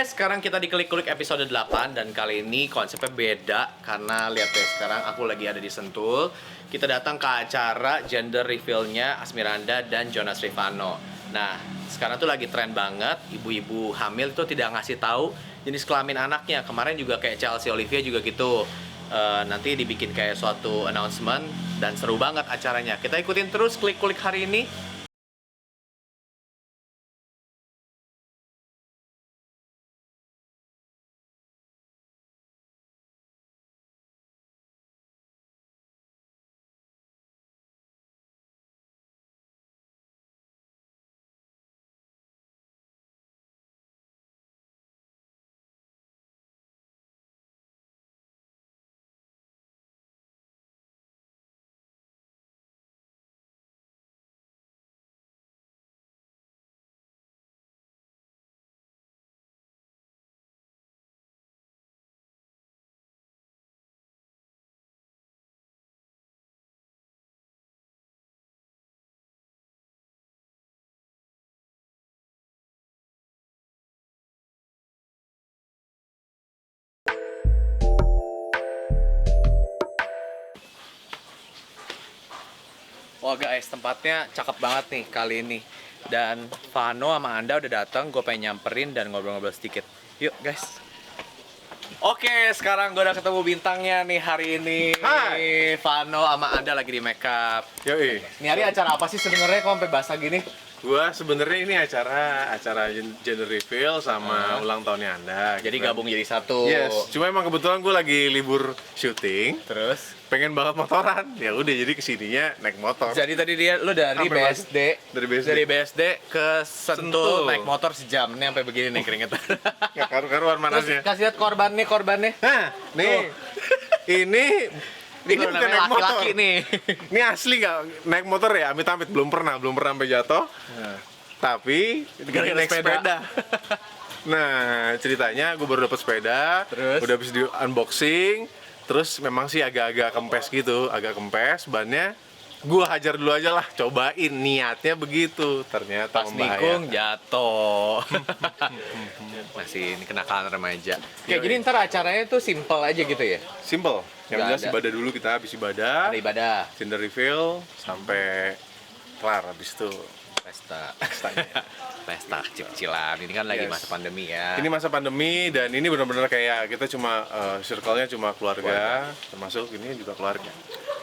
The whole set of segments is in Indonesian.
sekarang kita di Klik-Klik episode 8 dan kali ini konsepnya beda karena lihat deh sekarang aku lagi ada di Sentul. Kita datang ke acara gender reveal-nya Asmiranda dan Jonas Rivano. Nah, sekarang tuh lagi tren banget ibu-ibu hamil itu tidak ngasih tahu jenis kelamin anaknya. Kemarin juga kayak Chelsea Olivia juga gitu. Nanti dibikin kayak suatu announcement dan seru banget acaranya. Kita ikutin terus Klik-Klik hari ini. Wah guys, tempatnya cakep banget nih kali ini. Dan Vano sama Anda udah datang, gue pengen nyamperin dan ngobrol-ngobrol sedikit. Yuk guys. Oke, sekarang gue udah ketemu bintangnya nih hari ini. Hai. Vano sama Anda lagi di makeup. Yoi. Ini hari acara apa sih sebenarnya kok sampai basah gini? Gua sebenarnya ini acara gender reveal sama ulang tahunnya Anda. Jadi gitu kan. gabung jadi satu. Yes. Cuma emang kebetulan gue lagi libur syuting, Terus? pengen banget motoran. Ya udah jadi kesininya naik motor. Jadi tadi lu dari Sampai BSD, Dari BSD ke Sentul Sentul. naik motor sejam. Ini sampai begini nih keringetan. Nggak karu-karuan Terus manasnya. kasih lihat korbannya. Nah, nih. Ini Ini bukan namanya naik motor. laki-laki nih. Ini asli nggak naik motor ya? Amit-amit belum pernah sampai jatuh. Tapi Gara-gara naik sepeda. sepeda. Nah, ceritanya gue baru dapet sepeda, Terus? udah habis di unboxing, terus memang sih agak-agak kempes gitu, bannya. Gue hajar dulu aja lah, cobain niatnya begitu, ternyata Pas nikung membahayakan. jatuh. Masih ini kenakalan remaja. Oke, Yoi. jadi ntar acaranya tuh simple aja gitu ya. Simple, yang Nggak jelas ada. ibadah dulu, kita habis ibadah, Ada ibadah, gender reveal sampai kelar, habis itu pesta. pestanya. Pesta kecil-kecilan. Ini kan lagi Yes. masa pandemi ya. Ini masa pandemi dan ini benar-benar kayak kita cuma circle-nya cuma keluarga, termasuk ini juga keluarga.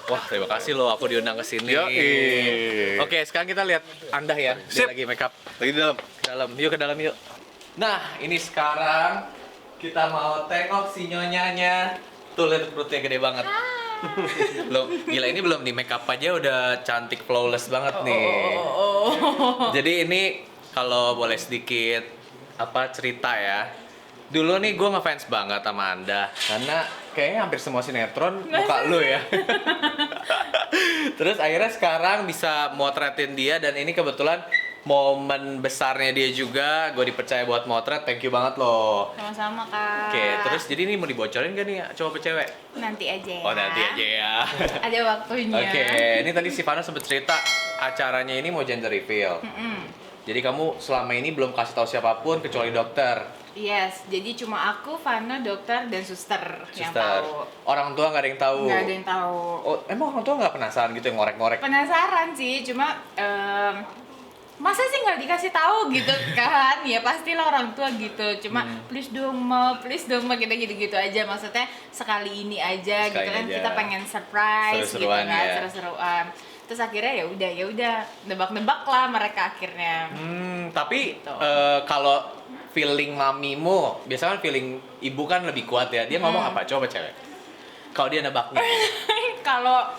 Wah, terima kasih loh aku diundang ke sini. Yoi. Oke, sekarang kita lihat Anda ya. Dia Sip. lagi makeup. Lagi di dalam. Ke dalam. Yuk ke dalam yuk. Nah, ini sekarang kita mau tengok si nyonyanya. Tuh lihat perutnya gede banget. Belum, gila ini belum di makeup aja udah cantik flawless banget nih. Jadi ini kalau boleh sedikit apa cerita ya. Dulu nih gue ngefans banget sama Anda karena kayaknya hampir semua sinetron muka lu ya. Terus akhirnya sekarang bisa motretin dia dan ini kebetulan momen besarnya dia juga, gue dipercaya buat motret, thank you banget loh. Sama-sama, Kak. Oke, terus jadi ini mau dibocorin gak nih cowok apa cewek? Nanti aja ya. Oh nanti aja ya. Ada waktunya. Oke, ini tadi si Vano sempet cerita acaranya ini mau gender reveal. Jadi kamu selama ini belum kasih tahu siapapun kecuali dokter. Yes, jadi cuma aku, Vano, dokter, dan suster yang Suster. tahu. Orang tua nggak ada yang tahu. Nggak ada yang tahu. Oh, emang orang tua nggak penasaran gitu yang ngorek-ngorek? Penasaran sih, cuma masa sih nggak dikasih tahu gitu kan? Ya pastilah orang tua gitu. Cuma please dong ma gitu aja. Maksudnya sekali ini aja Sekali gitu kan. aja. Kita pengen surprise gitu Seru-seruan kan, ya. seru-seruan. Terus akhirnya ya udah nebak-nebak lah mereka akhirnya. Tapi Gitu. kalau feeling mamimu, biasanya kan feeling ibu kan lebih kuat ya. Dia ngomong apa? Coba cewek. Kalau dia nebaknya. Kalau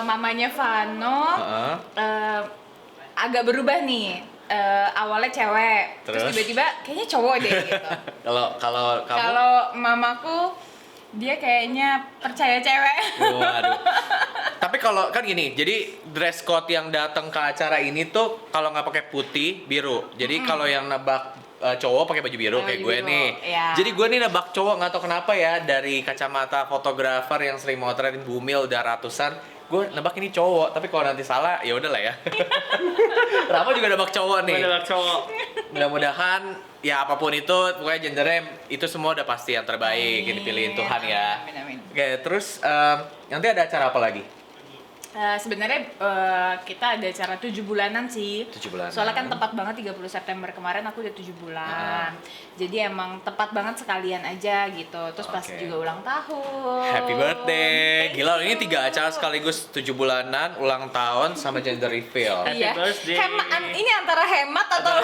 mamanya Vano Heeh. agak berubah nih. Awalnya cewek, terus Terus? tiba-tiba kayaknya cowok deh gitu. Kalau kamu. Kalau mamaku dia kayaknya percaya cewek. Waduh. Tapi kalau kan gini, jadi dress code yang datang ke acara ini tuh kalau nggak pakai putih, biru. Jadi kalau yang nebak cowok pakai baju biru kayak Baju gue biru, nih. iya. Jadi gue nih nebak cowok nggak tahu kenapa ya dari kacamata fotografer yang sering motretin Bumil udah ratusan. Gue nebak ini cowok, tapi kalau nanti salah ya udahlah ya. Rama juga nebak cowok nih. Nebak cowok. Mudah-mudahan ya apapun itu pokoknya gendernya itu semua udah pasti yang terbaik yang dipilihin Tuhan ya. Amin, amin. Oke, terus nanti ada acara apa lagi? Sebenarnya kita ada acara 7 bulanan sih. 7 bulanan. Soalnya kan tepat banget 30 September kemarin aku udah 7 bulan. Jadi emang tepat banget sekalian aja gitu. Terus pas Oke. juga ulang tahun. Happy birthday. Gila, ini 3 acara sekaligus 7 bulanan, ulang tahun sama gender reveal. Iya. Happy birthday. Ini antara hemat atau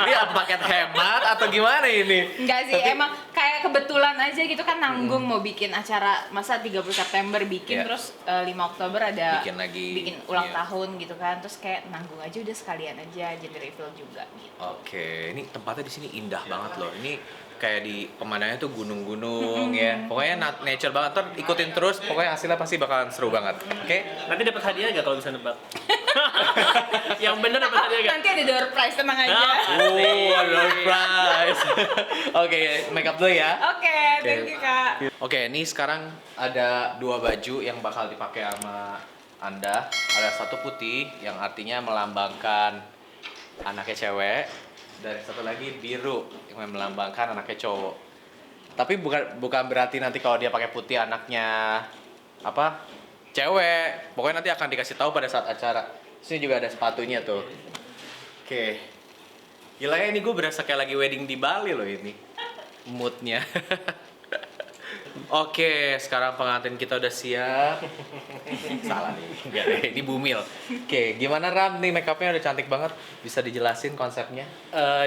Ini apa paket hemat atau gimana ini? enggak sih, Tapi- emang kayak kebetulan aja gitu kan nanggung mau bikin acara masa 30 September bikin Iya. terus 5 Oktober ada Bikin lagi. bikin ulang Iya. tahun gitu kan. Terus kayak nanggung aja udah sekalian aja gender reveal juga gitu. Oke, ini tempatnya di sini indah banget loh. Ini kayak di pemandangannya tuh gunung-gunung ya. Pokoknya nature banget. Ntar ikutin terus, pokoknya hasilnya pasti bakalan seru banget. Oke? Nanti dapat hadiah nggak kalau bisa nebak? Yang bener dapat hadiah nggak? Nanti ada door prize, tenang aja. Oh, surprise. Oke, make up dulu ya. Oke, thank you Kak. Oke, ini sekarang ada 2 baju yang bakal dipakai sama Anda. Ada satu putih yang artinya melambangkan anaknya cewek, dan satu lagi biru yang melambangkan anaknya cowok. Tapi bukan berarti nanti kalau dia pakai putih anaknya apa? Cewek. Pokoknya nanti akan dikasih tahu pada saat acara. Sini juga ada sepatunya tuh. Oke. Gila ya, ini gue berasa kayak lagi wedding di Bali loh ini. Moodnya. Oke, sekarang pengantin kita udah siap. Salah nih, enggak deh, ini Bumil. Oke, gimana Ram nih, make upnya udah cantik banget. Bisa dijelasin konsepnya?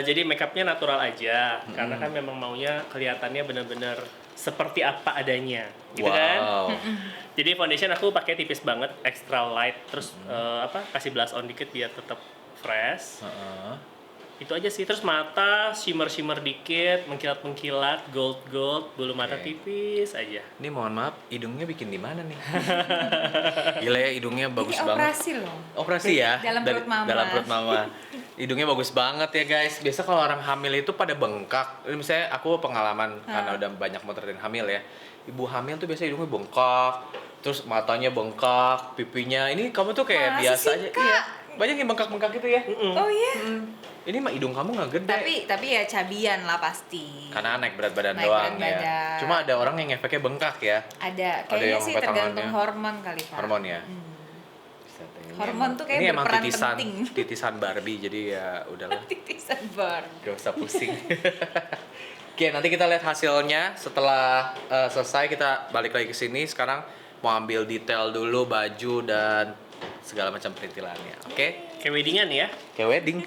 Jadi make upnya natural aja, karena kan memang maunya kelihatannya benar-benar seperti apa adanya, gitu kan? Wow. Jadi foundation aku pakai tipis banget, extra light, terus kasih blush on dikit biar tetap fresh. Heeh. Itu aja sih. Terus mata shimmer dikit, mengkilat gold, bulu mata Oke. tipis aja. Ini mohon maaf, hidungnya bikin di mana nih? Gila ya, hidungnya bagus Ini banget. operasi loh. Operasi ya? Dalam perut mama. Dalam perut mama. Hidungnya bagus banget ya guys. Biasa kalau orang hamil itu pada bengkak. Ini misalnya aku pengalaman karena udah banyak motretin hamil ya. Ibu hamil tuh biasa hidungnya bengkak, terus matanya bengkak, pipinya. Ini kamu tuh kayak Masa biasa sih, aja. Kak? Iya. Banyak yang bengkak-bengkak gitu ya. Oh iya. Ini mah hidung kamu nggak gede. Tapi ya cabian lah pasti. Karena naik berat badan Naik doang berat ya. badan. Cuma ada orang yang efeknya bengkak ya. Ada. Ada Kayaknya yang sih sampai tergantung tangannya. hormon kali Kak. Hormon ya. Hmm. Bisa deh. Ini Hormon emang- tuh kayak ini emang berperan titisan, penting. titisan Barbie jadi ya udahlah. Titisan bar. Gak usah pusing. Oke, nanti kita lihat hasilnya setelah selesai. Kita balik lagi ke sini. Sekarang mau ambil detail dulu baju dan segala macam perintilannya. Oke? Kayak weddingan ya. Kayak wedding.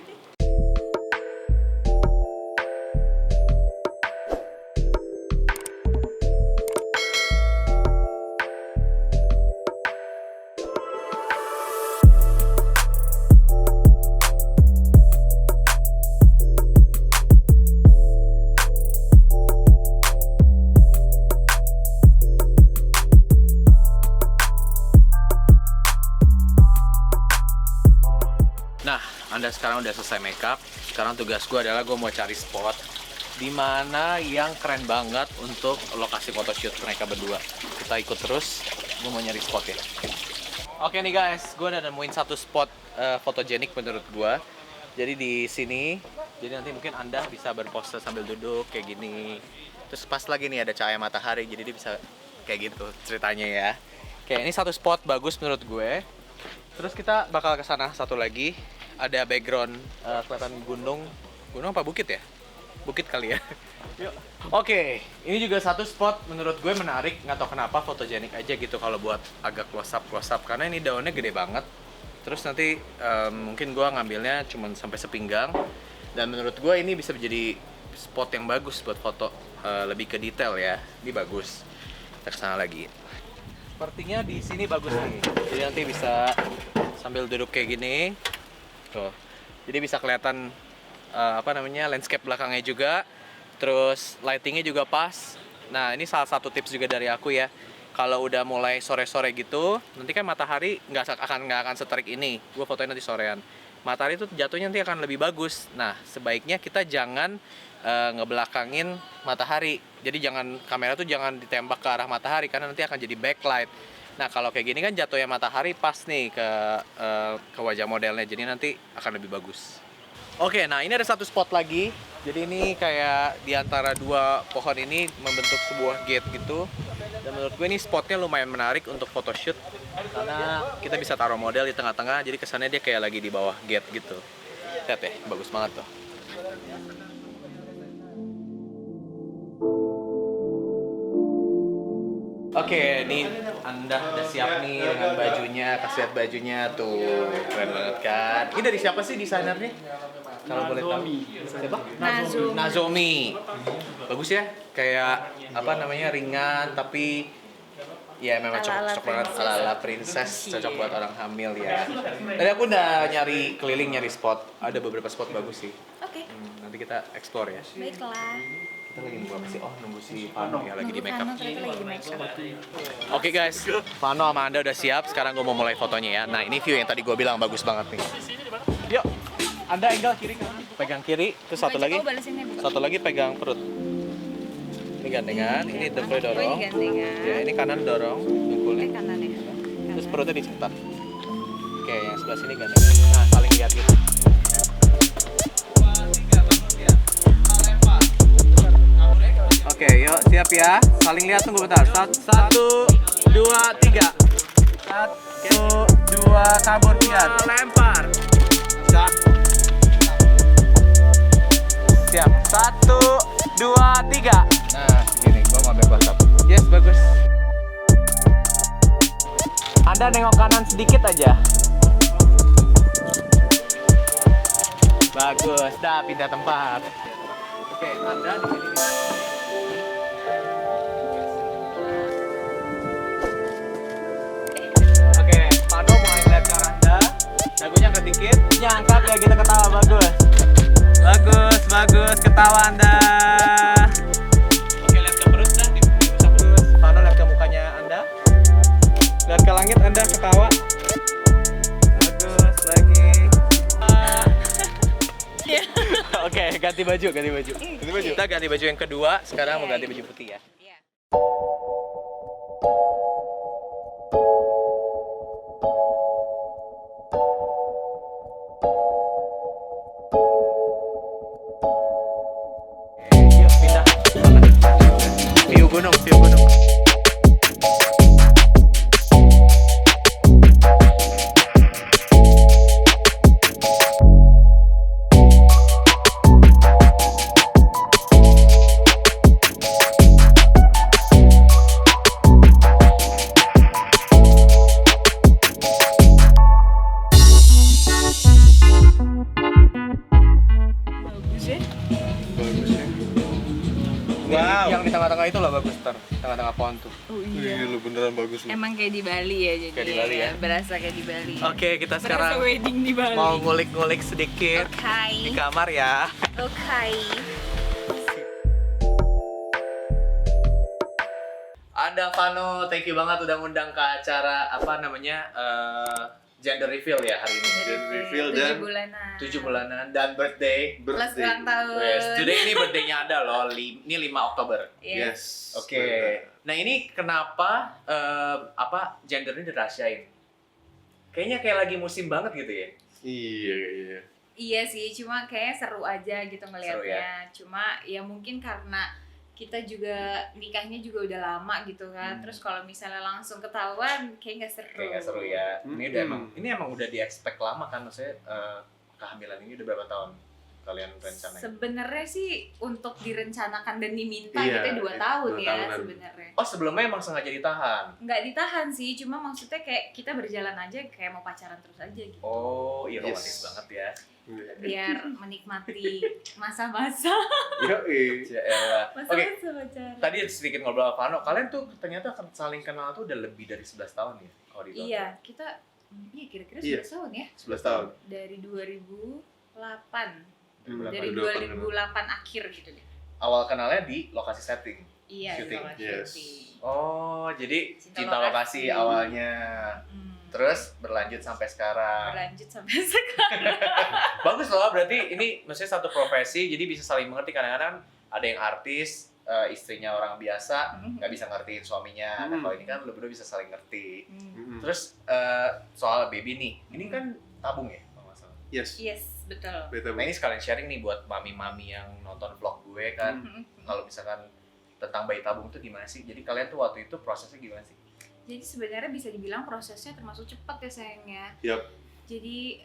Nah, Anda sekarang udah selesai makeup. Sekarang tugas gue adalah gue mau cari spot di mana yang keren banget untuk lokasi photoshoot mereka berdua. Kita ikut terus, gue mau nyari spot ya. Oke nih guys, gue udah nemuin satu spot fotogenik menurut gue. Jadi di sini, jadi nanti mungkin Anda bisa berpose sambil duduk kayak gini. Terus pas lagi nih ada cahaya matahari, jadi dia bisa kayak gitu ceritanya ya. Oke, ini satu spot bagus menurut gue. Terus kita bakal ke sana satu lagi. Ada background kelihatan gunung. Gunung apa bukit ya? Bukit kali ya. Yuk. Oke, ini juga satu spot menurut gue menarik. Nggak tahu kenapa fotogenik aja gitu kalau buat agak close up karena ini daunnya gede banget. Terus nanti mungkin gue ngambilnya cuma sampai sepinggang. Dan menurut gue ini bisa menjadi spot yang bagus buat foto lebih ke detail ya. Ini bagus. Kita kesana lagi. Sepertinya di sini bagus nih. Jadi nanti bisa sambil duduk kayak gini. Tuh. Jadi bisa kelihatan landscape belakangnya juga. Terus lightingnya juga pas. Nah, ini salah satu tips juga dari aku ya. Kalau udah mulai sore-sore gitu, nanti kan matahari nggak akan seterik ini. Gue fotoin nanti sorean. Matahari itu jatuhnya nanti akan lebih bagus. Nah, sebaiknya kita jangan ngebelakangin matahari. Jadi kamera tuh jangan ditembak ke arah matahari karena nanti akan jadi backlight. Nah, kalau kayak gini kan jatuhnya matahari pas nih ke wajah modelnya. Jadi nanti akan lebih bagus. Oke, nah ini ada satu spot lagi. Jadi ini kayak di antara dua pohon ini membentuk sebuah gate gitu. Dan menurut gue ini spotnya lumayan menarik untuk photoshoot karena kita bisa taruh model di tengah-tengah. Jadi kesannya dia kayak lagi di bawah gate gitu. Lihat ya, bagus banget tuh. Oke, ini Anda udah siap nih dengan bajunya, kasih lihat bajunya tuh, keren banget kan. Ini dari siapa sih desainernya? Kalau boleh tahu. Siapa? Nazomi. Bagus ya, kayak apa namanya ringan tapi ya memang cocok banget ala princess, cocok buat orang hamil ya. Tadi aku udah nyari keliling nyari spot, ada beberapa spot bagus sih. Oke, Nanti kita explore ya. baiklah. Kita lagi nunggu apa sih? Oh, nunggu si Vano ya lagi di make up. Ternyata lagi di make up. Oke guys, Vano sama Anda udah siap. Sekarang gue mau mulai fotonya ya. Nah ini view yang tadi gue bilang bagus banget nih. Yuk, Anda angle kiri kanan. Pegang kiri, terus satu lagi. Satu lagi pegang perut. Ini gandengan, ini depan dorong. Ya ini kanan dorong, dengkulnya. Kanan ya. Terus perutnya dicetak. Oke, yang sebelah sini gandengan. Nah saling lihat gitu. Oke, yuk siap ya. Saling lihat tunggu bentar. 1, 2, 3. 1, 2, kabur lihat. Lempar. Siap. 1, 2, 3. Nah, segini. Gua mau ambil WhatsApp. Yes, bagus. Anda nengok kanan sedikit aja. Bagus. Dah pindah tempat. Oke, Anda di sini. Oke, Vano mulai ngeliat ke arah Anda. Dagunya angkat dikit. Angkat ya, kita ketawa. Bagus. Bagus. Ketawa Anda. Oke, lihat ke perut dah. Diusap terus. Vano lihat ke mukanya Anda. Lihat ke langit Anda, ketawa. Bagus, lagi. Oke, ganti baju. Kita ganti baju yang kedua. Sekarang mau ganti baju putih ya. Yuk pindah. View gunung. Wow. Yang di tengah-tengah itu loh bagus ter. Tengah-tengah pohon tuh. Oh Iya, lu beneran bagus lu. Emang kayak di Bali ya jadi. Kayak di Bali ya? Berasa kayak di Bali. Oke, kita Berasa sekarang wedding di Bali. mau ngulik-ngulik sedikit di kamar ya. Oke. Anda Vano, thank you banget udah ngundang ke acara apa namanya gender reveal ya hari ini. Gender reveal 7 dan bulanan. 7 bulanan dan birthday. Plus ulang tahun. Yes, today ini birthday-nya Anda loh. Ini 5 Oktober. Yes. Oke. Nah, ini kenapa apa gender ini dirahasiain? Kayaknya kayak lagi musim banget gitu ya. Iya. Iya sih, cuma kayak seru aja gitu ngelihatnya. Seru ya? Cuma ya mungkin karena kita juga nikahnya juga udah lama gitu kan. Terus kalau misalnya langsung ketahuan kayak nggak seru. Kayak nggak seru ya. Ini emang udah di-expect lama kan, maksudnya kehamilan ini udah berapa tahun kalian rencanain? Sebenarnya sih untuk direncanakan dan diminta Iya, gitu 2 tahun 2 ya tahunan. sebenarnya. Oh, sebelumnya emang sengaja ditahan. Nggak ditahan sih, cuma maksudnya kayak kita berjalan aja kayak mau pacaran terus aja gitu. Oh, iya Yes. romantis banget ya. Biar menikmati masa-masa Yoi. Ya elah. Oke, masa-masa pacaran. tadi sedikit ngobrol sama Vano. Kalian tuh ternyata saling kenal tuh udah lebih dari 11 tahun ya? Kalau di Iya, kita kira-kira Iya. 11 tahun ya. 11 tahun. Dari 2008. 2008, Dari 2008 akhir gitu deh. Awal kenalnya di lokasi setting. Iya, Syuting. lokasi Yes. syuting. Oh, jadi Cinta cinta lokasi lokasi. awalnya. Hmm. Terus berlanjut sampai sekarang. Berlanjut sampai sekarang. Bagus loh, berarti ini maksudnya satu profesi, jadi bisa saling mengerti. Kadang-kadang ada yang artis, istrinya orang biasa, nggak bisa ngertiin suaminya. Nah, kalau ini kan lu berdua bisa saling ngerti. Hmm. Terus soal baby nih, ini kan tabung ya, kalau nggak salah. Yes. Yes, betul. Beta Nah ini sekalian sharing nih buat mami-mami yang nonton vlog gue kan. Kalau misalkan tentang bayi tabung itu gimana sih? Jadi kalian tuh waktu itu prosesnya gimana sih? Jadi sebenarnya bisa dibilang prosesnya termasuk cepat ya sayangnya. Yap. Jadi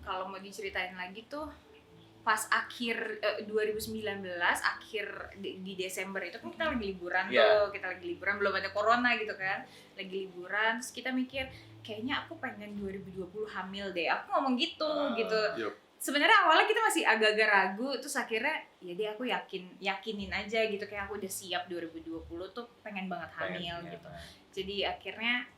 kalau mau diceritain lagi tuh pas akhir 2019 akhir di Desember itu kan kita lagi liburan tuh, kita lagi liburan, belum ada corona gitu kan, lagi liburan, terus kita mikir kayaknya aku pengen 2020 hamil deh, aku ngomong gitu gitu. Yep. Sebenarnya awalnya kita masih agak-agak ragu, terus akhirnya ya deh aku yakinin aja gitu, kayak aku udah siap 2020 tuh pengen banget hamil gitu. Jadi akhirnya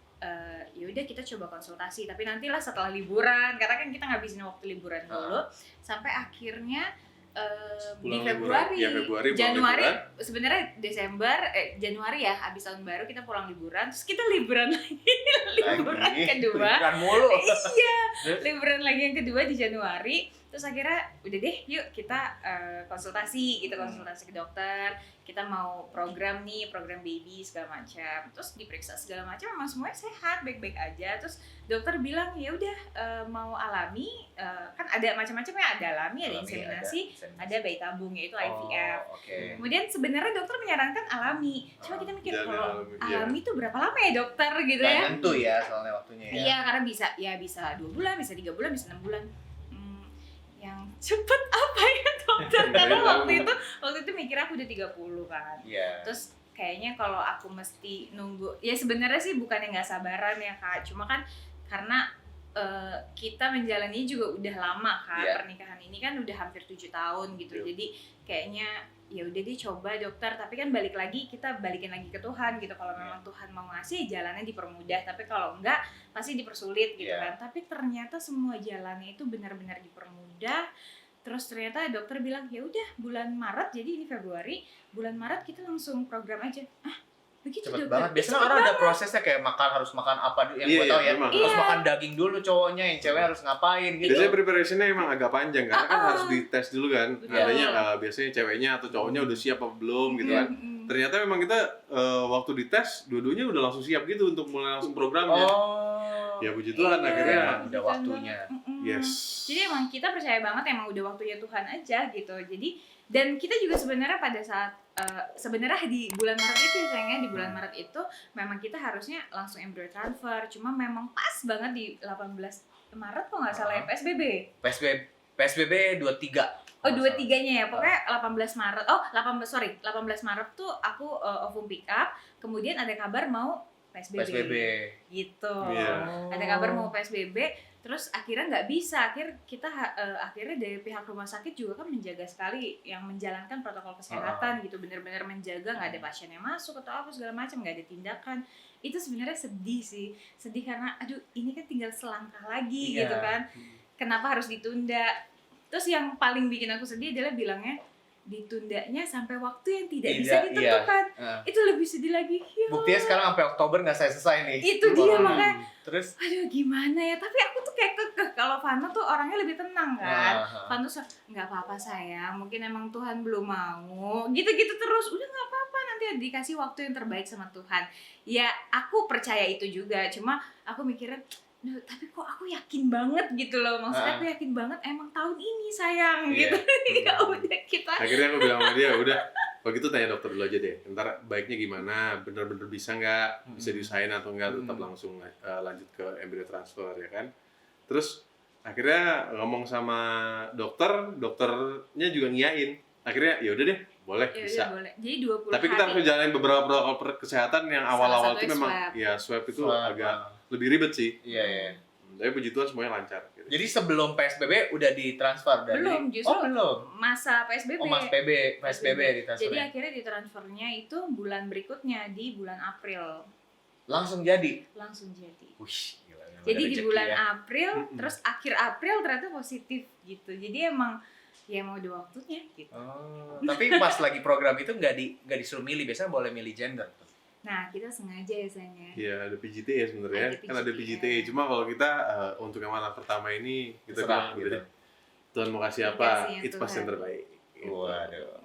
ya udah kita coba konsultasi, tapi nantilah setelah liburan, karena kan kita ngabisin waktu liburan dulu sampai akhirnya di Pulang Februari, liburan. Ya, Februari pulang Januari liburan. sebenarnya Desember Januari ya habis tahun baru kita pulang liburan, terus kita liburan lagi liburan kedua Liburan mulu. iya liburan lagi yang kedua di Januari. Terus akhirnya udah deh yuk kita konsultasi gitu, konsultasi ke dokter, kita mau program baby segala macam, terus diperiksa segala macam, memang semuanya sehat, baik-baik aja. Terus dokter bilang ya udah mau alami, kan ada macam-macam ya, ada alami, ada inseminasi, ada bayi tabung yaitu IVF. Kemudian sebenarnya dokter menyarankan alami, cuma kita mikir kalau alami itu berapa lama ya dokter gitu ya? Nggak tentu ya soalnya waktunya ya. Iya, karena bisa 2 bulan, bisa 3 bulan, bisa 6 bulan. Yang cepet apa ya dokter? Karena waktu itu mikir aku udah 30 kan. Iya. Terus kayaknya kalau aku mesti nunggu, ya sebenarnya sih bukannya nggak sabaran ya Kak, cuma kan karena kita menjalani juga udah lama kan, pernikahan ini kan udah hampir 7 tahun gitu. Jadi kayaknya ya udah deh coba dokter, tapi kan kita balikin lagi ke Tuhan gitu. Kalau memang Tuhan mau ngasih, jalannya dipermudah, tapi kalau enggak pasti dipersulit gitu kan. Tapi ternyata semua jalannya itu benar-benar dipermudah. Terus ternyata dokter bilang ya udah bulan Maret, jadi ini Februari, bulan Maret kita langsung program aja. Begitu Cepet dokter. banget. Biasanya orang ada prosesnya kayak harus makan apa dulu yang gue tahu ya. Harus makan daging dulu cowoknya, yang cewek harus ngapain gitu. Biasanya preparationnya emang agak panjang karena kan harus dites dulu kan. Adanya biasanya ceweknya atau cowoknya udah siap apa belum gitu kan. Ternyata memang kita waktu dites dua-duanya udah langsung siap gitu untuk mulai langsung programnya. Ya puji Tuhan akhirnya udah waktunya. Yes. Jadi emang kita percaya banget emang udah waktunya Tuhan aja gitu. Jadi dan kita juga sebenarnya pada saat sebenarnya di bulan Maret itu sayangnya di bulan Maret itu memang kita harusnya langsung embryo transfer, cuma memang pas banget di 18 Maret kok nggak salah ya PSBB. PSBB 23. Oh 23-nya ya, pokoknya 18 Maret. Oh 18 Maret tuh aku ovum pick up, kemudian ada kabar mau PSBB. Gitu. Ada kabar mau PSBB. Terus akhirnya nggak bisa, akhirnya dari pihak rumah sakit juga kan menjaga sekali yang menjalankan protokol kesehatan gitu, benar-benar menjaga nggak ada pasien yang masuk atau apa segala macam, nggak ada tindakan. Itu sebenarnya sedih karena aduh ini kan tinggal selangkah lagi gitu kan, kenapa harus ditunda? Terus yang paling bikin aku sedih adalah bilangnya ditundanya sampai waktu yang tidak bisa ditentukan. Itu lebih sedih lagi. Buktinya sekarang sampai Oktober nggak selesai nih. Itu dia makanya. Terus aduh gimana ya, tapi aku tuh kayak kekeh. Kalau Vano tuh orangnya lebih tenang kan. Vano tuh nggak apa-apa sayang, mungkin emang Tuhan belum mau, gitu-gitu terus. Udah nggak apa-apa, nanti dikasih waktu yang terbaik sama Tuhan. Ya aku percaya itu juga, cuma aku mikirnya tapi kok aku yakin banget gitu loh, maksudnya aku yakin banget emang tahun ini sayang gitu. Ya udah kita akhirnya aku bilang sama dia udah kalau gitu tanya dokter dulu aja deh, ntar baiknya gimana, bener-bener bisa nggak, bisa diusahain atau nggak, tetap langsung lanjut ke embryo transfer ya kan. Terus akhirnya ngomong sama dokternya juga ngiyain, akhirnya ya udah deh boleh bisa. Boleh. Jadi 20 tapi kita harus jalanin beberapa protokol kesehatan yang awal-awal itu memang swab itu agak lebih ribet sih. Iya. Tapi puji Tuhan semuanya lancar. Gitu. Jadi sebelum PSBB udah ditransfer dari? Belum, justru belum. Masa PSBB. PSBB ditransfer. Jadi akhirnya ditransfernya itu bulan berikutnya di bulan April. Langsung jadi. Wih, gila, jadi di bulan April, terus akhir April ternyata positif gitu. Jadi emang ya mau udah waktunya gitu. Tapi pas lagi program itu nggak disuruh milih, biasanya boleh milih gender. Nah, kita sengaja ya sayangnya. Iya, ada PGT ya sebenarnya. Kan ada PGT. Cuma kalau kita untuk yang anak pertama ini kita bilang gitu. Tuhan mau kasih apa? Itu pasti yang terbaik. Gitu. Waduh.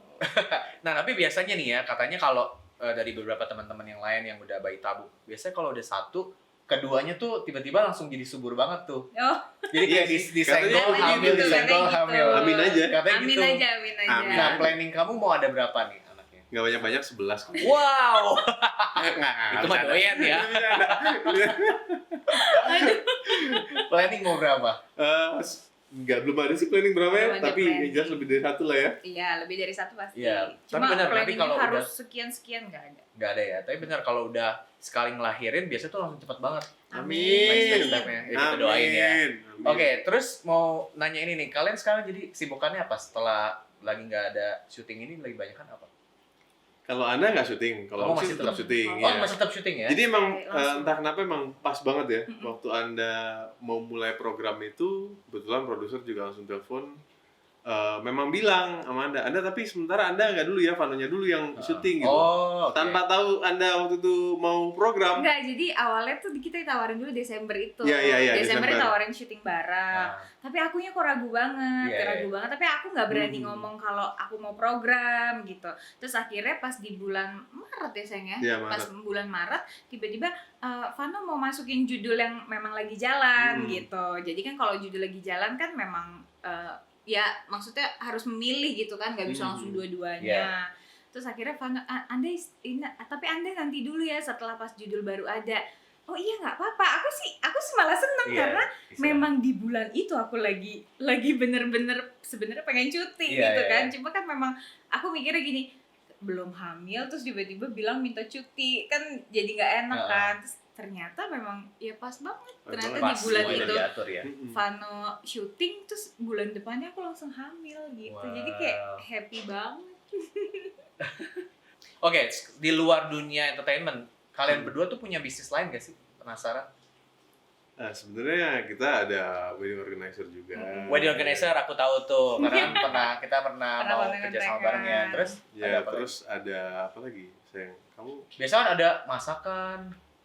Nah, tapi biasanya nih ya, katanya kalau dari beberapa teman-teman yang lain yang udah bayi tabung, biasanya kalau udah satu keduanya tuh tiba-tiba langsung jadi subur banget tuh. Oh, Jadi kayak disenggol, Katanya hamil, gitu, disenggol, katanya hamil. gitu. Amin aja. Katanya amin gitu. aja, amin aja. Amin. Nah, planning kamu mau ada berapa nih anaknya? Nggak banyak-banyak 11. Wow, Nggak, itu mah bercanda. doyan ya. Planning mau berapa? Belum ada sih planning berapa ya, Belum ada tapi planning. yang jelas lebih dari satu lah ya. Iya, lebih dari satu pasti. Iya, Cuma tapi benar, nanti planningnya kalau harus udah- sekian-sekian nggak ada. Nggak ada ya, tapi benar kalau udah sekali ngelahirin biasanya tuh langsung cepet banget. Amin. Next step-nya. Ya, kita doain ya. Amin. Oke, terus mau nanya ini nih, kalian sekarang jadi sibukannya apa setelah lagi nggak ada syuting ini, lagi banyak kan apa? Kalau Anda nggak syuting, kalau Kamu aku sih masih tetap tetap- syuting. Oh, ya. masih tetap syuting ya? Jadi emang Oke, langsung. entah kenapa emang pas banget ya waktu Anda mau mulai program itu, kebetulan produser juga langsung telepon, memang bilang sama Anda tapi sementara Anda nggak dulu ya, Vanonya dulu yang syuting gitu. Oh, oke. Tanpa tahu Anda waktu itu mau program. Enggak, jadi awalnya tuh kita ditawarin dulu Desember itu. Iya, Desember Desember. ditawarin syuting bareng. Nah, Tapi akunya kok ragu banget, Iya, ragu banget. Tapi aku nggak berani Hmm. ngomong kalau aku mau program gitu. Terus akhirnya pas di bulan Maret ya sayang ya, Iya, Maret. pas bulan Maret tiba-tiba Vano mau masukin judul yang memang lagi jalan Hmm. gitu. Jadi kan kalau judul lagi jalan kan memang ya maksudnya harus memilih gitu kan, nggak bisa langsung dua-duanya. Terus akhirnya Vano, Anda tapi Anda nanti dulu ya setelah pas judul baru ada. Oh iya nggak apa-apa, aku sih malah seneng iya, karena bisa. memang di bulan itu aku lagi bener-bener sebenarnya pengen cuti Iya, gitu iya, kan. iya. Cuma kan memang aku mikirnya gini, belum hamil terus tiba-tiba bilang minta cuti kan jadi nggak enak Heeh. kan. Terus ternyata memang ya pas banget. Ternyata Pas di bulan semuanya itu diatur ya. Mm-mm. Vano syuting terus bulan depannya aku langsung hamil gitu. Wow. Jadi kayak happy banget. Oke, di luar dunia entertainment, kalian berdua tuh punya bisnis lain gak sih? Penasaran? Nah, sebenarnya kita ada wedding organizer juga. Wedding organizer aku tahu tuh, karena kita pernah Pernah mau banget kerja sama kan. bareng ya. Terus Ya, ada apa terus ada apa lagi? Sayang, kamu biasanya kan ada masakan,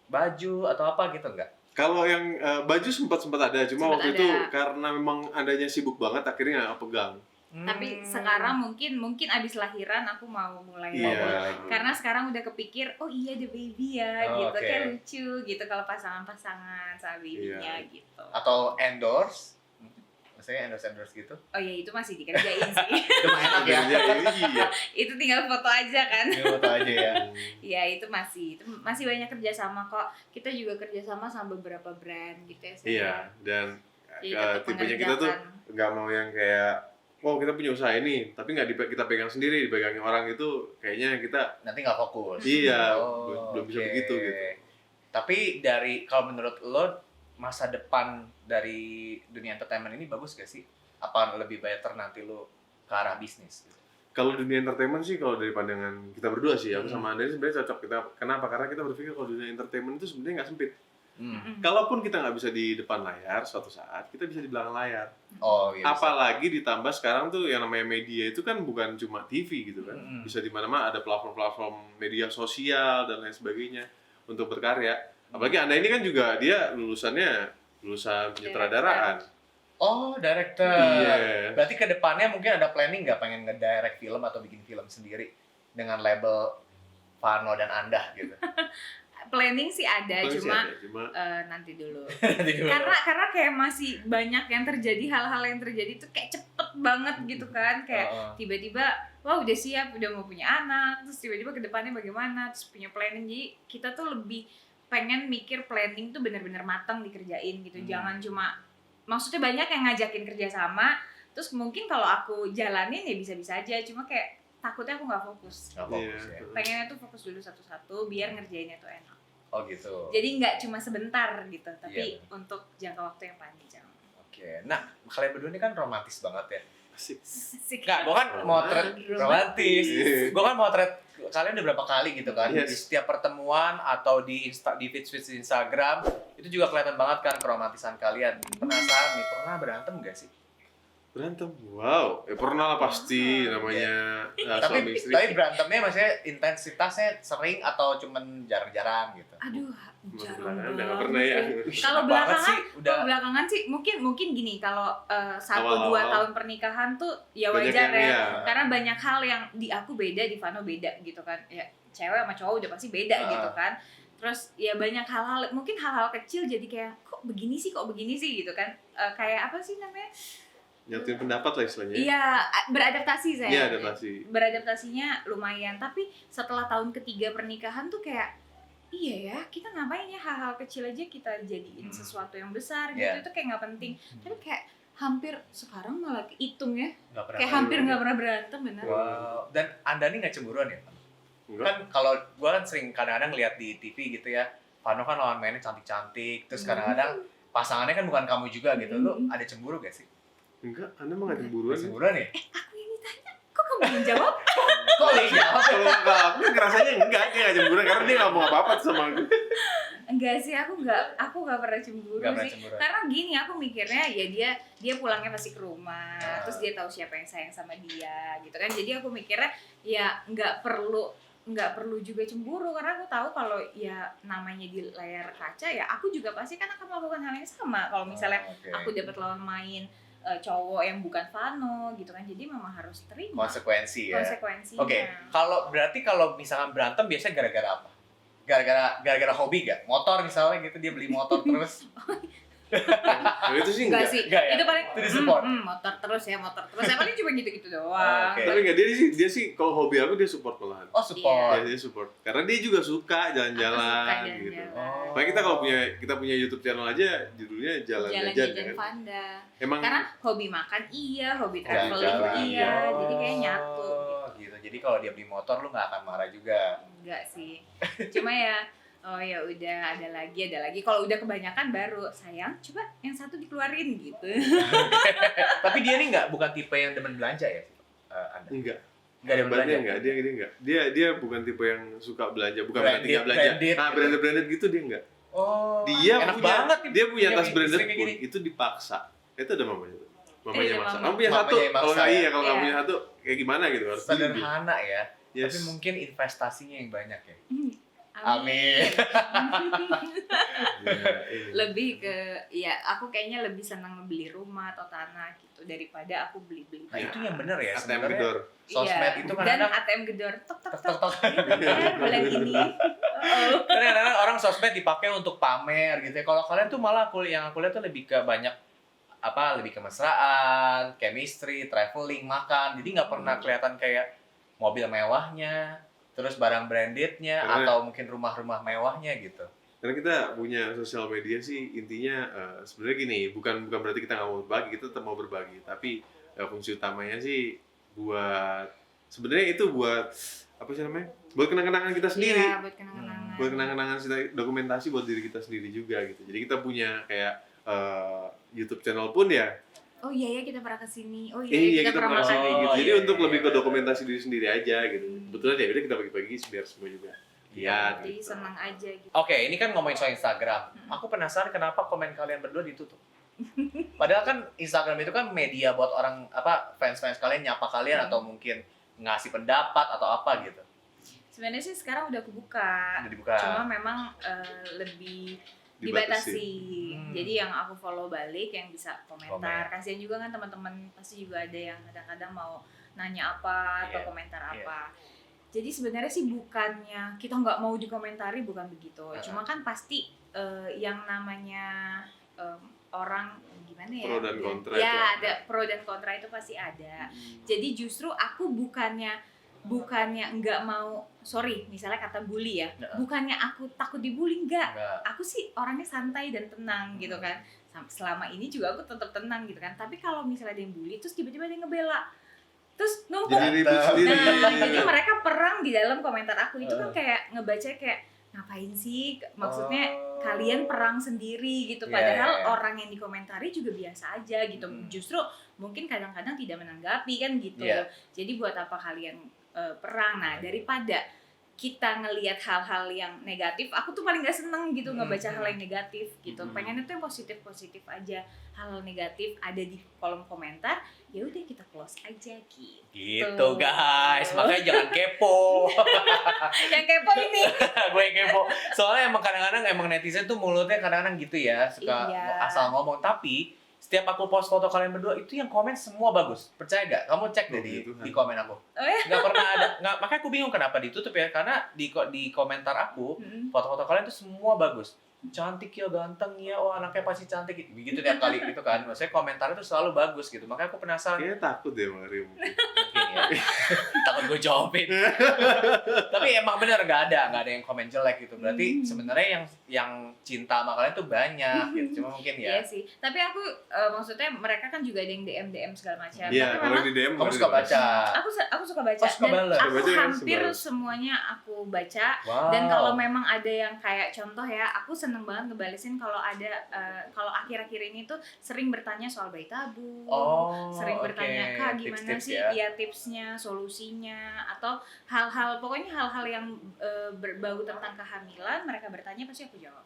baju atau apa gitu enggak? kalau yang baju sempat ada, cuma Sempat waktu ada. itu karena memang adanya sibuk banget, akhirnya nggak pegang. Tapi sekarang mungkin abis lahiran aku mau mulai Iya. lagi. Karena sekarang udah kepikir, oh iya ada baby ya Oh, gitu, oke. kayak lucu gitu kalau pasangan-pasangan sama babynya Iya. gitu. Atau endorse? Maksudnya endorse gitu? Oh iya itu masih dikerjain sih. Itu mah enak ya. Iya. Itu tinggal foto aja kan. Ini foto aja ya. Iya itu masih banyak kerjasama kok. Kita juga kerjasama sama beberapa brand gitu ya. sayang. Iya, dan Jadi tetap tipenya kita tuh mengerjakan. nggak mau yang kayak, oh kita punya usaha ini, tapi nggak kita pegang sendiri, dipegangin orang itu, kayaknya kita Nanti nggak fokus. iya Oh, belum bisa oke. begitu gitu. Tapi kalau menurut lo masa depan dari dunia entertainment ini bagus gak sih? Apa lebih better nanti lo ke arah bisnis? Gitu? Kalau dunia entertainment sih, kalau dari pandangan kita berdua sih, aku Hmm. sama Anda ini sebenarnya cocok. Kenapa? Karena kita berpikir kalau dunia entertainment itu sebenarnya nggak sempit. Mm-mm. Kalaupun kita nggak bisa di depan layar, suatu saat kita bisa di belakang layar. Oh iya. bisa. Apalagi ditambah sekarang tuh yang namanya media itu kan bukan cuma TV gitu kan, Mm-mm. bisa di mana-mana, ada platform-platform media sosial dan lain sebagainya untuk berkarya. Apalagi Anda ini kan juga dia lulusan penyutradaraan. Oh, director. Iya. Berarti ke depannya mungkin ada planning nggak pengen ngedirect film atau bikin film sendiri dengan label Vano dan Anda gitu? Planning sih ada, Paling sih cuma ada, cuma nanti dulu. Nanti dulu. karena kayak masih banyak yang terjadi, hal-hal yang terjadi tuh kayak cepet banget gitu kan, kayak Oh, oh. tiba-tiba wah udah siap, udah mau punya anak, terus tiba-tiba ke depannya bagaimana, terus punya planning. Jadi kita tuh lebih pengen mikir planning tuh bener-bener matang dikerjain gitu. Jangan cuma, maksudnya banyak yang ngajakin kerjasama, terus mungkin kalau aku jalanin ya bisa-bisa aja, cuma kayak takutnya aku nggak fokus. Nggak fokus Iya. ya. Pengennya tuh fokus dulu satu-satu biar ngerjainnya tuh enak. Oh gitu. Jadi nggak cuma sebentar gitu, tapi Iya. untuk jangka waktu yang panjang. Oke. Nah, kalian berdua ini kan romantis banget ya. asik. Asik. Enggak, gua kan motret romantis. Iya. Gua kan motret kalian udah berapa kali gitu kan. Yes. Di setiap pertemuan atau di feed Instagram itu juga kelihatan banget kan keromantisan kalian. Penasaran nih, pernah berantem gak sih? Berantem, wow, pernah lah pasti namanya suami istri. Tapi berantemnya maksudnya intensitasnya sering atau cuman jarang-jarang gitu? Aduh, jarang Belakangan banget. nggak pernah ya. Kalau Banget belakangan, sih, udah kalau belakangan sih mungkin gini, kalau 1-2 Awal-awal. tahun pernikahan tuh ya Banyak wajar yang ya. iya. Karena banyak hal yang di aku beda, di Vano beda gitu kan. Ya cewek sama cowok udah pasti beda Ah. gitu kan. Terus ya banyak hal-hal, mungkin hal-hal kecil jadi kayak kok begini sih gitu kan. Kayak apa sih namanya? Nyatuin pendapat lah istilahnya. Iya, beradaptasi saya. Iya, adaptasi. Beradaptasinya lumayan, tapi setelah tahun ketiga pernikahan tuh kayak iya ya, kita ngapain ya hal-hal kecil aja kita jadiin sesuatu yang besar gitu. Itu kayak nggak penting. Tapi kayak hampir sekarang malah kehitung ya. Kayak hampir nggak pernah berantem benar. Wow. Dan Anda nih nggak cemburuan ya? Enggak. Kan kalau gua kan sering kadang-kadang lihat di TV gitu ya, Vano kan lawan mainnya cantik-cantik, terus kadang-kadang pasangannya kan bukan kamu juga gitu. Lu ada cemburu gak sih? Enggak, Anda mah nggak cemburuan. Ada cemburuan ya? Aku yang ditanya, kok kamu yang jawab? Kok dia jawab? Kalau aku ngerasanya enggak, dia nggak cemburuan karena dia nggak mau apa-apa tuh sama aku. Enggak sih, aku nggak pernah cemburu Nggak pernah sih. cemburu. Karena gini, aku mikirnya ya dia pulangnya pasti ke rumah, terus dia tahu siapa yang sayang sama dia, gitu kan. Jadi aku mikirnya ya nggak perlu juga cemburu karena aku tahu kalau ya namanya di layar kaca ya aku juga pasti kan akan melakukan hal yang sama. Kalau misalnya aku dapat lawan main cowok yang bukan Vano gitu kan, jadi memang harus terima Konsekuensi ya. konsekuensinya. Oke, kalau misalkan berantem biasanya gara-gara apa? Gara-gara hobi gak? Motor misalnya gitu, dia beli motor terus. Nah, itu sih Enggak enggak. sih, Enggak ya? itu paling Itu di-support? motor terus ya. Saya paling cuma gitu-gitu doang. Oke. Tapi enggak, dia sih kalau hobi aku dia support malahan. Oh, support. Dia support. Karena dia juga suka jalan-jalan Aku suka gitu. jalan-jalan. Oh. Makanya kita punya YouTube channel aja judulnya Jalan Jalan Jajan jajan kan. Vanda. Emang Karena hobi makan iya, hobi traveling Jalan-jalan, iya, Oh, jadi kayak nyatu gitu. Jadi kalau dia beli motor lu nggak akan marah juga. enggak sih. Cuma ya oh ya udah ada lagi. Kalau udah kebanyakan baru sayang, coba yang satu dikeluarin gitu. Tapi dia nih bukan tipe yang demen belanja ya? Anda? enggak. Nggak demen belanja? Hebatnya enggak, dia enggak. Dia bukan tipe yang suka belanja, bukan berarti Branded, enggak belanja. branded. Nah, branded gitu dia enggak. Oh, Dia enak punya, banget nih. dia punya tas istri branded kayak pun gini. itu dipaksa. Itu ada mamanya tuh. Mamanya Iya, maksa. mama. Kamu punya satu, Mamanya yang kalau maksa nggak ya? iya, kalau nggak Iya. punya satu kayak gimana gitu harus beli. Sederhana ya. Yes. Tapi mungkin investasinya yang banyak ya. Amin. Ya, ini. Lebih ke ya aku kayaknya lebih senang beli rumah atau tanah gitu daripada aku beli. Nah, itu yang bener ya ATM sebenarnya. gedor. Sosmed itu dan kadang-kadang ATM gedor tok tok tok, tok. tok. Ini bener bulan ini. Oh. Kadang-kadang orang sosmed dipakai untuk pamer gitu ya. Kalau kalian tuh malah yang aku lihat tuh lebih ke banyak lebih ke mesraan, chemistry, traveling, makan. Jadi nggak pernah kelihatan kayak mobil mewahnya, terus barang brandednya, Karena- atau mungkin rumah-rumah mewahnya gitu. Karena kita punya sosial media sih intinya sebenarnya gini, bukan berarti kita nggak mau berbagi, kita tetap mau berbagi. Tapi fungsi utamanya sih sebenarnya itu buat apa sih namanya? Buat kenang-kenangan kita sendiri. Iya, buat kenang-kenangan. Buat kenang-kenangan dokumentasi buat diri kita sendiri juga gitu. Jadi kita punya kayak YouTube channel pun ya. Oh iya ya kita pernah kesini. Oh Iya, kita pernah makan. kesini gitu. Oh, Jadi iya, untuk iya, lebih ke iya. dokumentasi diri sendiri aja gitu. Kebetulan ya udah kita bagi-bagi biar semua juga. Iya. Jadi senang aja gitu. Oke, ini kan ngomongin soal Instagram. Aku penasaran kenapa komen kalian berdua ditutup. Padahal kan Instagram itu kan media buat orang fans-fans kalian nyapa kalian atau mungkin ngasih pendapat atau apa gitu. Sebenarnya sih sekarang udah kebuka. Udah dibuka. Cuma memang lebih Dibatasi. dibatasi. Jadi yang aku follow balik yang bisa komentar. Komen. Kasihan juga kan teman-teman pasti juga ada yang kadang-kadang mau nanya apa atau Iya, komentar iya. apa. Jadi sebenarnya sih bukannya kita nggak mau dikomentari, bukan begitu. Cuma kan pasti yang namanya orang gimana ya? Pro dan kontra Ya itu ada. ada pro dan kontra itu pasti ada. Jadi justru aku bukannya nggak mau, misalnya kata bully ya, Heeh. bukannya aku takut dibully, enggak. Enggak. Aku sih orangnya santai dan tenang gitu kan. Selama ini juga aku tetap tenang gitu kan. Tapi kalau misalnya ada yang bully terus tiba-tiba ada yang ngebela, terus numpuk. Jadi ribut sendiri. Nah, jadi mereka perang di dalam komentar aku itu kan Heeh. kayak ngebaca kayak ngapain sih? Maksudnya Oh. kalian perang sendiri gitu. Iya, Padahal iya, iya. orang yang dikomentari juga biasa aja gitu. Justru mungkin kadang-kadang tidak menanggapi kan gitu. Iya. Jadi buat apa kalian perang? Nah, daripada kita ngelihat hal-hal yang negatif, aku tuh paling gak seneng gitu ngebaca hal yang negatif gitu. Pengennya tuh yang positif-positif aja. Hal negatif ada di kolom komentar, ya udah kita close aja gitu. Gitu guys, makanya jangan kepo. Yang kepo ini. Gue yang kepo. Soalnya emang kadang-kadang emang netizen tuh mulutnya kadang-kadang gitu ya, suka Iya. asal ngomong. Tapi setiap aku post foto kalian berdua itu yang komen semua bagus. Percaya gak? Kamu cek deh di komen aku. Oh ya? Nggak pernah ada, makanya aku bingung kenapa ditutup ya, karena di komentar aku foto-foto kalian tuh semua bagus. Cantik ya, ganteng ya, oh anaknya pasti cantik begitu tiap kali gitu kan. Maksudnya komentarnya tuh selalu bagus gitu. Makanya aku penasaran. Kayaknya takut deh Mario mungkin. Mungkin ya. Takut gue jawabin. Tapi emang bener nggak ada yang komen jelek gitu. Berarti sebenarnya yang cinta sama kalian tuh banyak gitu. Cuma mungkin ya. Iya sih. Tapi aku maksudnya mereka kan juga ada yang DM segala macam. Iya, Tapi kalau memang di DM Kamu suka baca. aku suka baca Oh, suka dan balas. aku Baca yang hampir sebalas. semuanya aku baca. Wow. Dan kalau memang ada yang kayak contoh ya, aku seneng banget ngebalesin kalau ada kalau akhir-akhir ini tuh sering bertanya soal bayi tabung, sering oke. bertanya Kak gimana Tips-tips sih ya. ya tipsnya, solusinya, atau pokoknya hal-hal yang berbau tentang kehamilan mereka bertanya pasti aku jawab.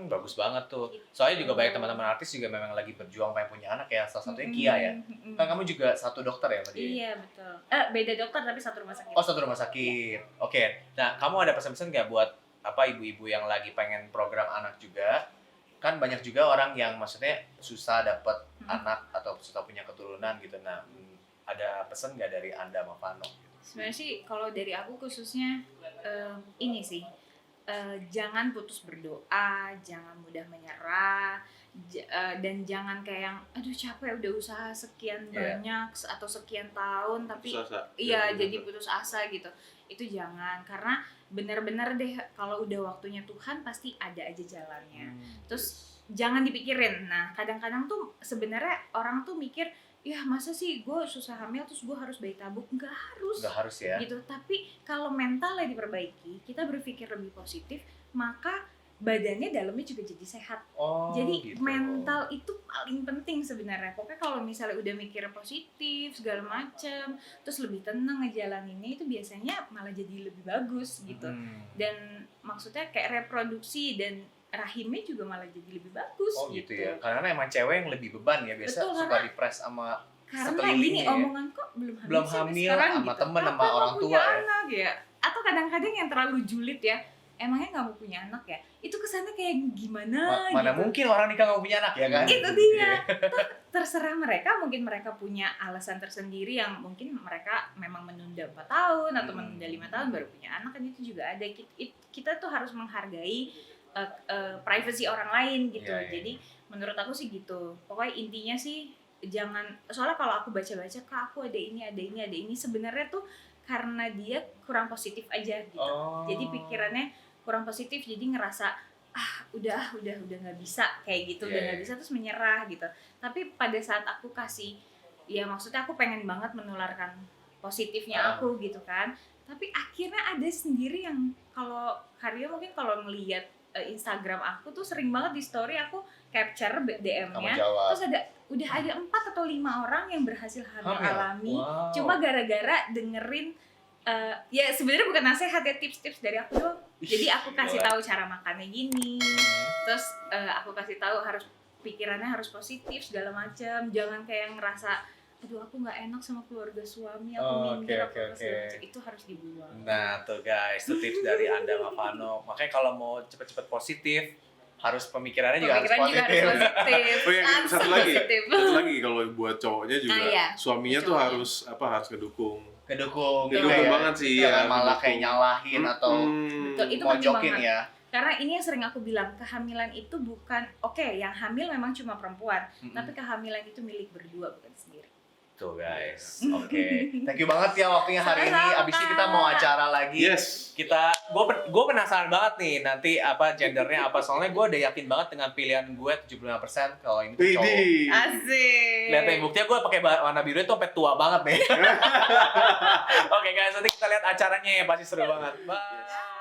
Bagus banget tuh. Soalnya juga banyak teman-teman artis juga memang lagi berjuang pengen punya anak ya. Salah satunya Kia ya. Kan kamu juga satu dokter ya sama dia? Iya betul. Beda dokter tapi satu rumah sakit. Oh, satu rumah sakit. Oke. Nah, kamu ada pesan-pesan nggak buat ibu-ibu yang lagi pengen program anak juga? Kan banyak juga orang yang maksudnya susah dapat anak atau susah punya keturunan gitu. Nah, ada pesan nggak dari Anda sama Vano? Sebenarnya sih kalau dari aku khususnya ini sih. Jangan putus berdoa, jangan mudah menyerah, dan jangan kayak yang aduh capek udah usaha sekian banyak atau sekian tahun tapi iya jadi putus asa gitu. Itu jangan, karena benar-benar deh kalau udah waktunya Tuhan pasti ada aja jalannya. Terus jangan dipikirin. Nah, kadang-kadang tuh sebenarnya orang tuh mikir ya masa sih gue susah hamil terus gue harus bayi tabung. Nggak harus ya gitu. Tapi kalau mentalnya diperbaiki, kita berpikir lebih positif, maka badannya dalamnya juga jadi sehat. Jadi gitu. mental itu paling penting sebenarnya. Pokoknya kalau misalnya udah mikir positif segala macem, terus lebih tenang ngejalaninnya, itu biasanya malah jadi lebih bagus gitu. Dan maksudnya kayak reproduksi dan rahimnya juga malah jadi lebih bagus gitu ya. Karena emang cewek yang lebih beban ya, biasa Betul, suka dipres sama karena sekelilingnya gini ya. omongan kok belum hamil sekarang sama gitu. temen, sama Apa orang mau tua punya ya. anak ya. Atau kadang-kadang yang terlalu julid ya, emangnya nggak mau punya anak ya, itu kesannya kayak gimana Mana gitu. mungkin orang nikah nggak punya anak ya kan? Itu dia. Terserah mereka, mungkin mereka punya alasan tersendiri yang mungkin mereka memang menunda 4 tahun atau menunda 5 tahun baru punya anak, kan itu juga ada. Kita tuh harus menghargai privacy orang lain gitu. Jadi menurut aku sih gitu. Pokoknya intinya sih jangan, soalnya kalau aku baca-baca Kak aku ada ini sebenarnya tuh karena dia kurang positif aja gitu. Jadi pikirannya kurang positif, jadi ngerasa udah nggak bisa kayak gitu, udah nggak bisa terus menyerah gitu. Tapi pada saat aku kasih, ya maksudnya aku pengen banget menularkan positifnya aku gitu kan. Tapi akhirnya ada sendiri yang kalau Karyo mungkin kalau ngelihat Instagram aku tuh sering banget di story aku capture DM-nya, terus udah ada 4 atau 5 orang yang berhasil hamil alami, cuma gara-gara dengerin ya sebenarnya bukan nasihat ya, tips-tips dari aku doang. Jadi aku kasih tahu cara makannya gini, terus aku kasih tahu harus pikirannya harus positif segala macam, jangan kayak ngerasa aduh aku nggak enak sama keluarga suami, aku minder apa segala macam, itu harus dibuang. Nah tuh guys, itu tips dari Anda sama Vano. Makanya kalau mau cepet-cepet positif, harus pemikirannya juga harus positif. Oh ya, satu lagi kalau buat cowoknya juga, suaminya tuh harus ngedukung banget sih ya, malah kayak nyalahin atau itu mojokin ya. Karena ini yang sering aku bilang, kehamilan itu bukan yang hamil memang cuma perempuan, tapi kehamilan itu milik berdua, bukan sendiri. Tuh guys, oke. Thank you banget ya waktunya hari ini. Abis ini kita mau acara lagi. Gue penasaran banget nih nanti apa gendernya apa. Soalnya gue udah yakin banget dengan pilihan gue 75% kalau ini tuh cowok. Asik. Lihat buktinya gue pakai warna biru itu sampai tua banget nih. Oke guys, nanti kita lihat acaranya ya, pasti seru banget. Bye.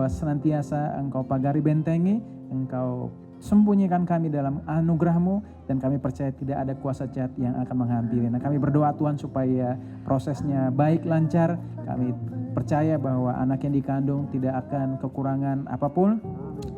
senantiasa Engkau pagari bentengi, Engkau sembunyikan kami dalam anugerah-Mu, dan kami percaya tidak ada kuasa jahat yang akan menghampiri. Nah, kami berdoa Tuhan supaya prosesnya baik, lancar. Kami percaya bahwa anak yang dikandung tidak akan kekurangan apapun,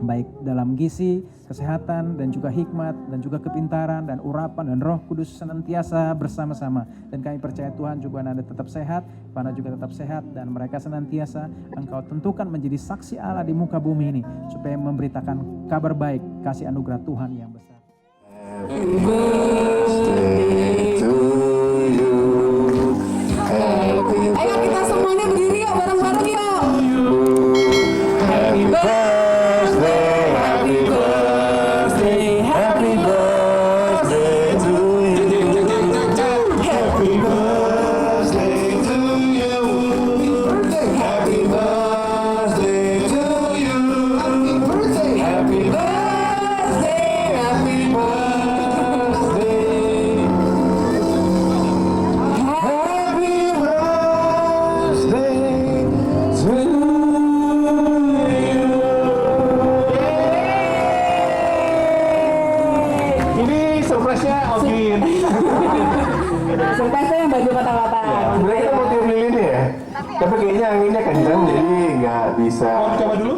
baik dalam gizi, kesehatan, dan juga hikmat, dan juga kepintaran, dan urapan, dan Roh Kudus senantiasa bersama-sama. Dan kami percaya Tuhan juga Nanda tetap sehat, Fana juga tetap sehat, dan mereka senantiasa Engkau tentukan menjadi saksi Allah di muka bumi ini, supaya memberitakan kabar baik, kasih anugerah Tuhan yang besar. Happy birthday to you. Ayo kita semuanya berdiri yuk, bareng-bareng yuk. Happy birthday, happy birthday, happy birthday to you. Happy birthday to you. Happy birthday to you. Happy birthday, happy birthday. Surprise-nya Ogin. Surprise yang baju kata-kata. Sebenarnya kita mau tiup lilinnya ya, tapi kayaknya anginnya kencang jadi nggak bisa. Mau coba dulu?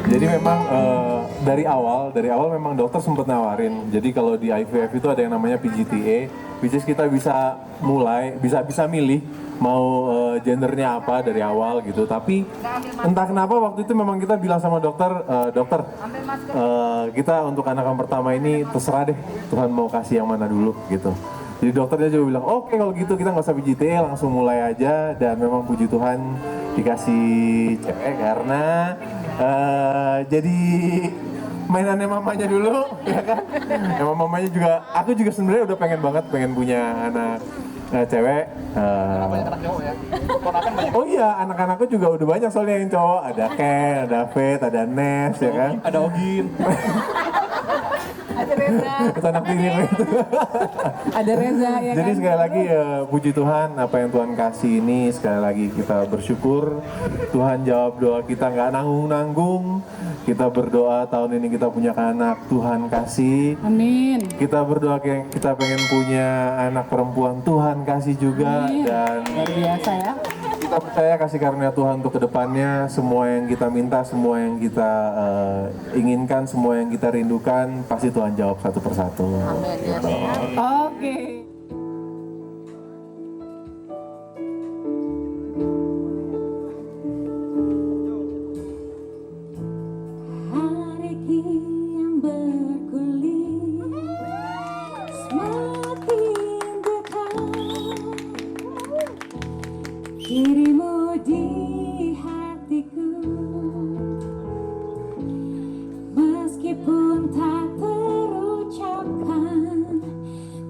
Jadi memang dari awal memang dokter sempat nawarin. Jadi kalau di IVF itu ada yang namanya PGTA, which is kita bisa milih mau gendernya apa dari awal gitu. Tapi entah kenapa waktu itu memang kita bilang sama dokter, kita untuk anak yang pertama ini terserah deh, Tuhan mau kasih yang mana dulu gitu. Jadi dokternya juga bilang, oke kalau gitu kita nggak usah PGTA, langsung mulai aja. Dan memang puji Tuhan dikasih cewek karena jadi mainannya mamanya dulu, ya kan? Emang mamanya juga, aku juga sebenarnya udah pengen punya anak cewek. Banyak anak cowok ya? Ponakan banyak. Oh iya, anak-anakku juga udah banyak soalnya yang cowok. Ada Ken, ada Faith, ada Nes, ya kan? Ada Ogin. Ada Reza. Itu anak tiri. Ada Reza ya Jadi kan? sekali lagi puji Tuhan apa yang Tuhan kasih ini, sekali lagi kita bersyukur. Tuhan jawab doa kita nggak nanggung-nanggung. Kita berdoa tahun ini kita punya anak, Tuhan kasih. Amin. Kita berdoa kita pengen punya anak perempuan, Tuhan kasih juga. Amin. Dan Luar biasa ya. kita percaya kasih karunia Tuhan untuk kedepannya. Semua yang kita minta, semua yang kita inginkan, semua yang kita rindukan, pasti Tuhan jawab satu persatu. Amin. Gitu. Oke. Hari yang bergulir semakin dekat, dirimu di hatiku, meskipun tak terucapkan,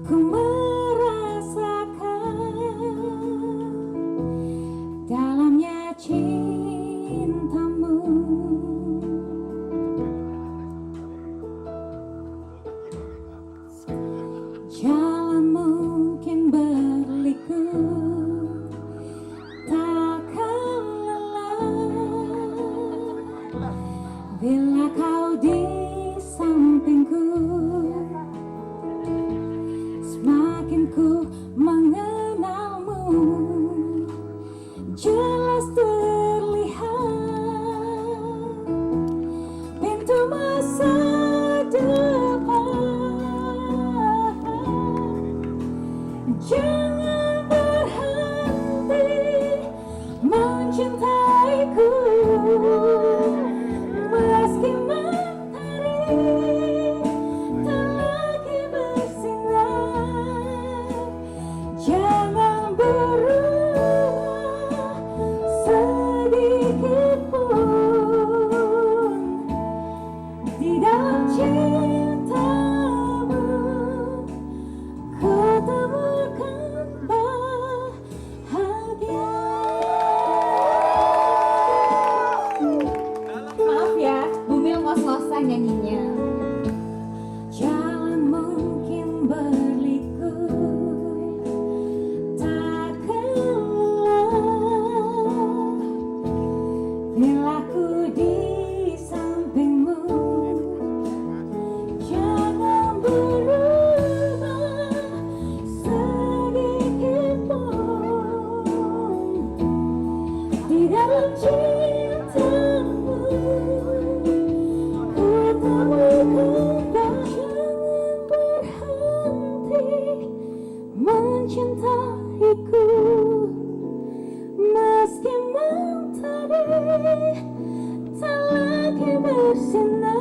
ku merasakan dalamnya cintamu. Jalan mungkin berliku, takkan lelah bila kau di sampingku. Semakin ku mengenalmu, jelas terlihat pintu masa depan. Jangan berhenti mencintaiku, meski matahari Bila ku di sampingmu, jangan berubah sedikit pun di dalam cintamu. Ku temukan jangan berhenti mencintaiku, meski mentari tak lagi bersinar.